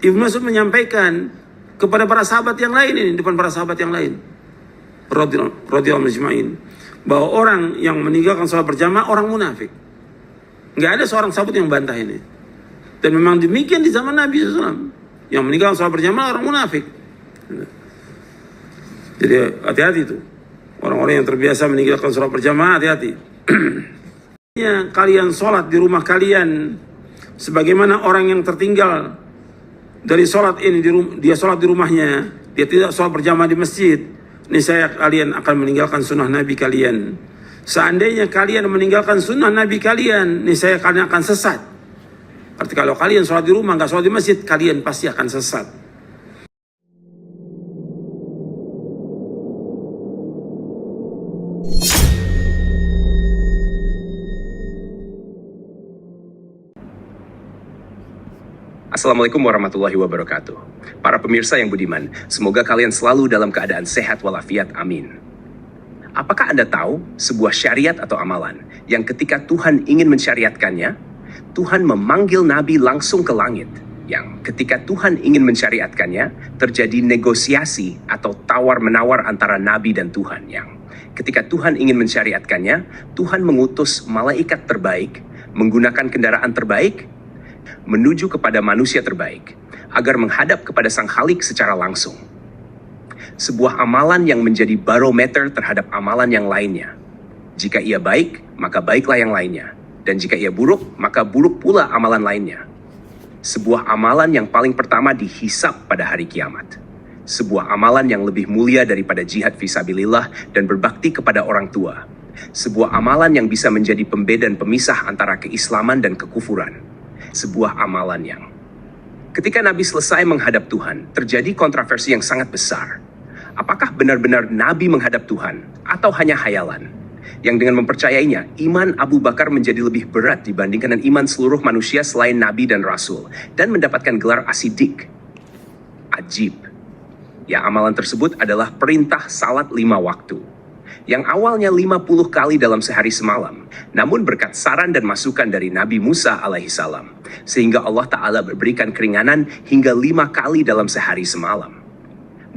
Ibnu Mas'ud menyampaikan kepada para sahabat yang lain ini, depan para sahabat yang lain, radhiyallahu ajma'in, bahwa orang yang meninggalkan sholat berjamaah orang munafik. Nggak ada seorang sahabat yang bantah ini. Dan memang demikian di zaman Nabi SAW. Yang meninggalkan sholat berjamaah orang munafik. Jadi hati-hati itu. Orang-orang yang terbiasa meninggalkan sholat berjamaah, hati-hati. Kalian sholat di rumah kalian sebagaimana orang yang tertinggal dari sholat ini, dia sholat di rumahnya, dia tidak sholat berjamaah di masjid, niscaya kalian akan meninggalkan sunnah Nabi kalian. Seandainya kalian meninggalkan sunnah Nabi kalian, niscaya kalian akan sesat. Arti kalau kalian sholat di rumah, nggak sholat di masjid, kalian pasti akan sesat. Assalamualaikum warahmatullahi wabarakatuh. Para pemirsa yang budiman, semoga kalian selalu dalam keadaan sehat walafiat, amin. Apakah Anda tahu sebuah syariat atau amalan yang ketika Tuhan ingin mensyariatkannya, Tuhan memanggil Nabi langsung ke langit, yang ketika Tuhan ingin mensyariatkannya, terjadi negosiasi atau tawar-menawar antara Nabi dan Tuhan, yang ketika Tuhan ingin mensyariatkannya, Tuhan mengutus malaikat terbaik, menggunakan kendaraan terbaik, menuju kepada manusia terbaik, agar menghadap kepada Sang Khalik secara langsung. Sebuah amalan yang menjadi barometer terhadap amalan yang lainnya. Jika ia baik, maka baiklah yang lainnya. Dan jika ia buruk, maka buruk pula amalan lainnya. Sebuah amalan yang paling pertama dihisap pada hari kiamat. Sebuah amalan yang lebih mulia daripada jihad fisabilillah dan berbakti kepada orang tua. Sebuah amalan yang bisa menjadi pembeda dan pemisah antara keislaman dan kekufuran. Sebuah amalan yang ketika Nabi selesai menghadap Tuhan, terjadi kontroversi yang sangat besar. Apakah benar-benar Nabi menghadap Tuhan atau hanya hayalan? Yang dengan mempercayainya, iman Abu Bakar menjadi lebih berat dibandingkan dengan iman seluruh manusia selain Nabi dan Rasul, dan mendapatkan gelar asidik. Ajib. Ya, amalan tersebut adalah perintah salat 5 waktu. Yang awalnya 50 kali dalam sehari semalam, namun berkat saran dan masukan dari Nabi Musa alaihissalam, sehingga Allah Ta'ala berikan keringanan hingga 5 kali dalam sehari semalam.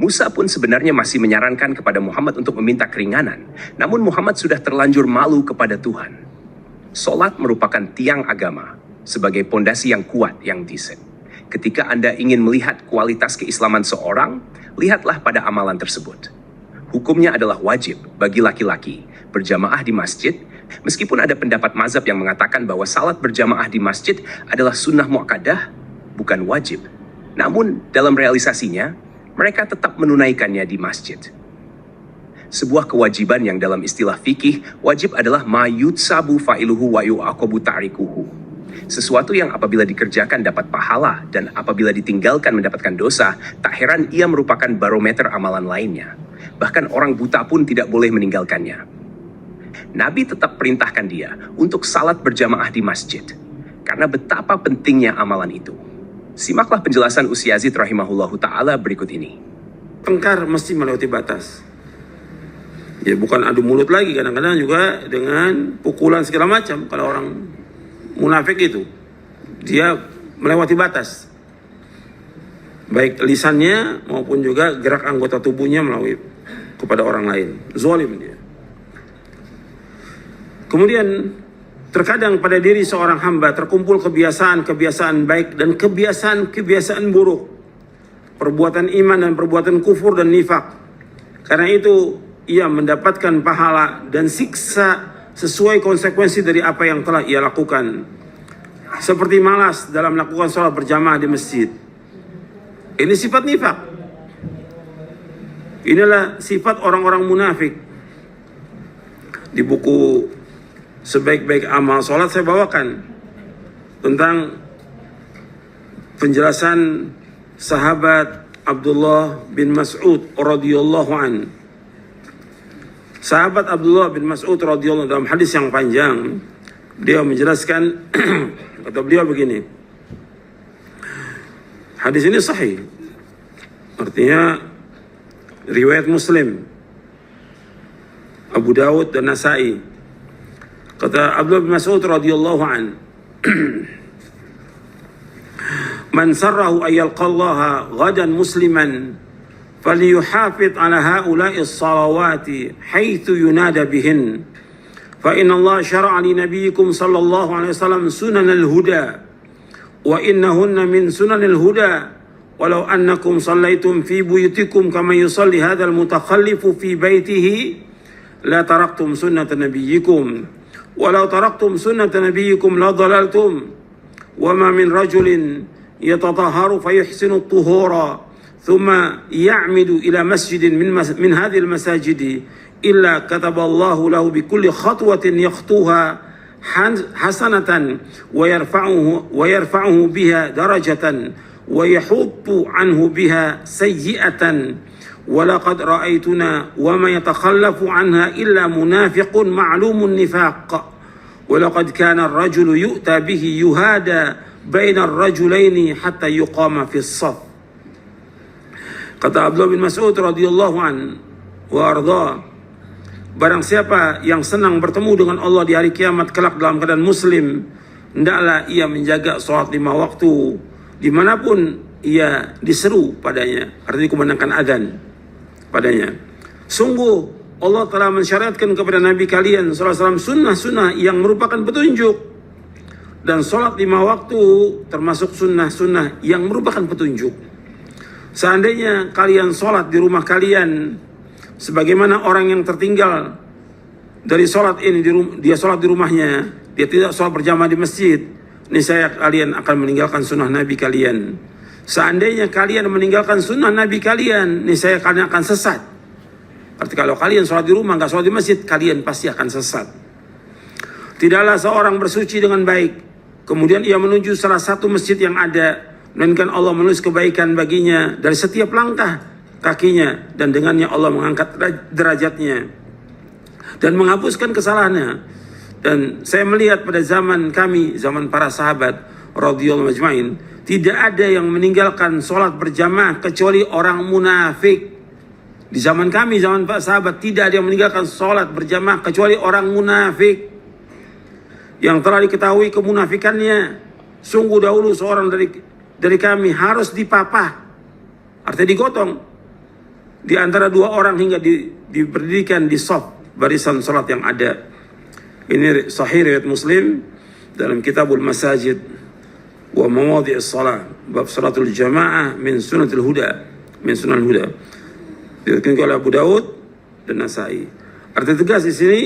Musa pun sebenarnya masih menyarankan kepada Muhammad untuk meminta keringanan, namun Muhammad sudah terlanjur malu kepada Tuhan. Solat merupakan tiang agama, sebagai pondasi yang kuat yang decent. Ketika Anda ingin melihat kualitas keislaman seorang, lihatlah pada amalan tersebut. Hukumnya adalah wajib bagi laki-laki berjamaah di masjid, meskipun ada pendapat mazhab yang mengatakan bahwa salat berjamaah di masjid adalah sunnah muakkadah, bukan wajib. Namun dalam realisasinya, mereka tetap menunaikannya di masjid. Sebuah kewajiban yang dalam istilah fikih, wajib adalah ma yutsabu fa'iluhu wa yu'aqabu ta'rikuhu. Sesuatu yang apabila dikerjakan dapat pahala, dan apabila ditinggalkan mendapatkan dosa, tak heran ia merupakan barometer amalan lainnya. Bahkan orang buta pun tidak boleh meninggalkannya. Nabi tetap perintahkan dia untuk salat berjamaah di masjid, karena betapa pentingnya amalan itu. Simaklah penjelasan Usyazid rahimahullahu ta'ala berikut ini. Tengkar mesti melewati batas. Ya bukan adu mulut lagi, kadang-kadang juga dengan pukulan segala macam. Kalau orang munafik itu, dia melewati batas. Baik lisannya maupun juga gerak anggota tubuhnya melalui kepada orang lain. Zalim dia. Kemudian terkadang pada diri seorang hamba terkumpul kebiasaan-kebiasaan baik dan kebiasaan-kebiasaan buruk. Perbuatan iman dan perbuatan kufur dan nifak. Karena itu ia mendapatkan pahala dan siksa sesuai konsekuensi dari apa yang telah ia lakukan. Seperti malas dalam melakukan sholat berjamaah di masjid. Ini sifat nifak. Inilah sifat orang-orang munafik. Di buku Sebaik-baik amal sholat saya bawakan tentang penjelasan sahabat Abdullah bin Mas'ud radhiyallahu an. Sahabat Abdullah bin Mas'ud radhiyallahu dalam hadis yang panjang, dia menjelaskan kata beliau begini. Hadis ini sahih. Artinya riwayat Muslim, Abu Dawud dan Nasai. Kata Abdullah bin Mas'ud radhiyallahu an, Man sarrahu ay yalqallaha ghadan musliman falyuhafidh ala haula'i as-salawati haitsu yunada bihin. Fa inna Allah syara'a li nabiyyikum sallallahu alaihi wasallam sunanal huda wa innahunna min sunanil huda. Walau annakum sallaitum fi buyutikum kama yusalli hadzal mutakhallifu fi baitihi la taraktum sunnata nabiyyikum walau taraktum sunnata nabiyyikum la dhalaltum wa ma min rajulin yatatahharu fayuhsinu at-tuhura thumma ya'midu ila masjidin min hadhihi al-masajidi illa kataballahu lahu bi kulli khatwatin yakhtuha hasanatan wa yarfa'uhu biha darajatan ويحط عنه بها سيئة ولقد رأيتنا وما يتخلف عنها إلا منافق معلوم النفاق ولقد كان الرجل يؤتى به يهادى بين الرجلين حتى يقام في الصف. Kata Abdullah bin Mas'ud radhiyallahu an wa arda, barang siapa yang senang bertemu dengan Allah di hari kiamat kelak dalam keadaan muslim, hendaklah ia menjaga salat 5 waktu dimanapun ia diseru padanya, artinya dikumandangkan adzan padanya. Sungguh Allah telah mensyariatkan kepada Nabi kalian SAW sunnah-sunnah yang merupakan petunjuk, dan sholat 5 waktu termasuk sunnah-sunnah yang merupakan petunjuk. Seandainya kalian sholat di rumah kalian sebagaimana orang yang tertinggal dari sholat ini, dia sholat di rumahnya, dia tidak sholat berjamaah di masjid, niscaya kalian akan meninggalkan sunnah Nabi kalian. Seandainya kalian meninggalkan sunnah Nabi kalian, niscaya kalian akan sesat. Arti kalau kalian sholat di rumah, nggak sholat di masjid, kalian pasti akan sesat. Tidaklah seorang bersuci dengan baik, kemudian ia menuju salah satu masjid yang ada, melainkan Allah menulis kebaikan baginya dari setiap langkah kakinya, dan dengannya Allah mengangkat derajatnya dan menghapuskan kesalahannya. Dan saya melihat pada zaman kami, zaman para sahabat radhiyallahu ajmain, tidak ada yang meninggalkan sholat berjamaah kecuali orang munafik. Di zaman kami, zaman para sahabat, tidak ada yang meninggalkan sholat berjamaah kecuali orang munafik yang telah diketahui kemunafikannya. Sungguh dahulu seorang dari kami harus dipapah, artinya digotong di antara 2 orang hingga diberdirikan di shaf barisan sholat yang ada. Ini sahih riwayat Muslim dalam Kitabul Masajid wa Mawadhi'is Shalah, bab salatul jamaah min sunatul huda, min sunanul huda. Diriwayatkan oleh Abu Daud dan Nasai. Arti tegas di sini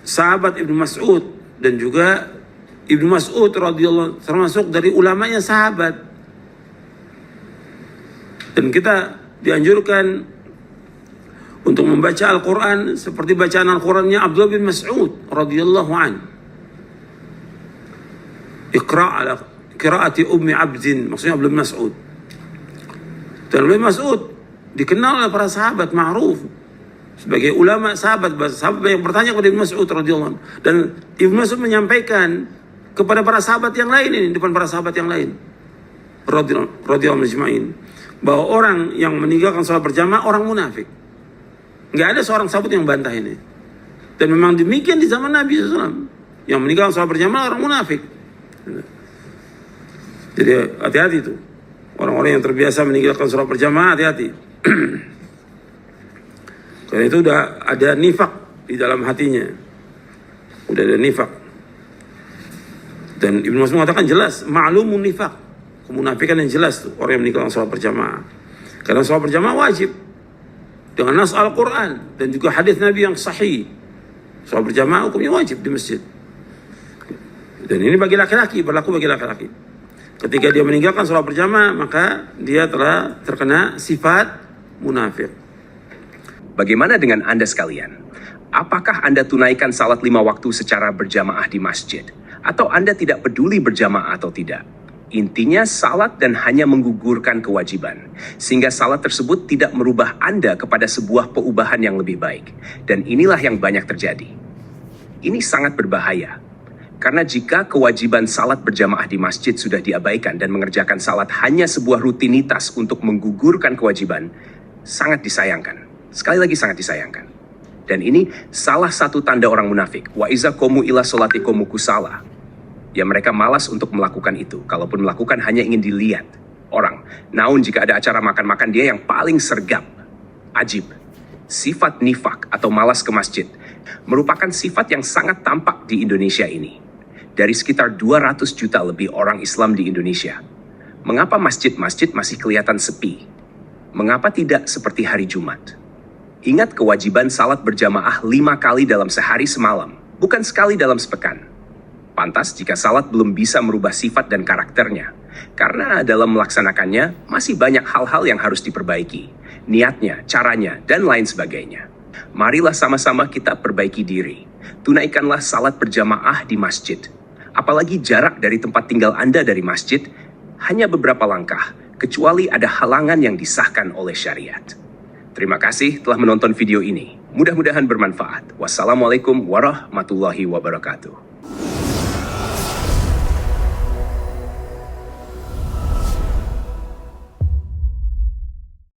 sahabat Ibnu Mas'ud, dan juga Ibnu Mas'ud radhiyallahu termasuk dari ulamanya sahabat. Dan kita dianjurkan untuk membaca Al-Quran seperti bacaan Al-Qurannya Abdullah bin Mas'ud radhiyallahu an. Iqra' ala qiraati Ummi Abdin, maksudnya Abdullah bin Mas'ud. Dan Abdullah bin Mas'ud dikenal oleh para sahabat, ma'ruf sebagai ulama sahabat yang bertanya kepada Ibnu Mas'ud radhiyallahu an. Dan Ibnu Mas'ud menyampaikan kepada para sahabat yang lain ini, depan para sahabat yang lain radhiyallahu ajma'in, bahwa orang yang meninggalkan salat berjamaah orang munafik. Nggak ada seorang sahabat yang bantah ini. Dan memang demikian di zaman Nabi SAW. Yang meninggalkan sholat berjamaah orang munafik. Jadi hati-hati itu. Orang-orang yang terbiasa meninggalkan sholat berjamaah, hati-hati. Karena itu udah ada nifak di dalam hatinya. Udah ada nifak. Dan Ibnu Mas'ud mengatakan jelas, ma'lumun nifak. Kemunafikan yang jelas tuh, orang yang meninggalkan sholat berjamaah. Karena sholat berjamaah wajib. Dengan nas Al-Quran dan juga hadis Nabi yang sahih. Sholat berjamaah hukumnya wajib di masjid. Dan ini bagi laki-laki, berlaku bagi laki-laki. Ketika dia meninggalkan sholat berjamaah, maka dia telah terkena sifat munafik. Bagaimana dengan Anda sekalian? Apakah Anda tunaikan salat 5 waktu secara berjamaah di masjid? Atau Anda tidak peduli berjamaah atau tidak? Intinya salat dan hanya menggugurkan kewajiban. Sehingga salat tersebut tidak merubah Anda kepada sebuah perubahan yang lebih baik. Dan inilah yang banyak terjadi. Ini sangat berbahaya. Karena jika kewajiban salat berjamaah di masjid sudah diabaikan dan mengerjakan salat hanya sebuah rutinitas untuk menggugurkan kewajiban, sangat disayangkan. Sekali lagi sangat disayangkan. Dan ini salah satu tanda orang munafik. Wa iza komu ila solati komu kusala. Ya mereka malas untuk melakukan itu, kalaupun melakukan hanya ingin dilihat orang. Namun jika ada acara makan-makan, dia yang paling sergap. Ajib. Sifat nifak atau malas ke masjid merupakan sifat yang sangat tampak di Indonesia ini. Dari sekitar 200 juta lebih orang Islam di Indonesia, mengapa masjid-masjid masih kelihatan sepi? Mengapa tidak seperti hari Jumat? Ingat kewajiban salat berjamaah 5 kali dalam sehari semalam, bukan sekali dalam sepekan. Pantas jika salat belum bisa merubah sifat dan karakternya, karena dalam melaksanakannya masih banyak hal-hal yang harus diperbaiki. Niatnya, caranya, dan lain sebagainya. Marilah sama-sama kita perbaiki diri. Tunaikanlah salat berjamaah di masjid. Apalagi jarak dari tempat tinggal Anda dari masjid hanya beberapa langkah, kecuali ada halangan yang disahkan oleh syariat. Terima kasih telah menonton video ini. Mudah-mudahan bermanfaat. Wassalamualaikum warahmatullahi wabarakatuh.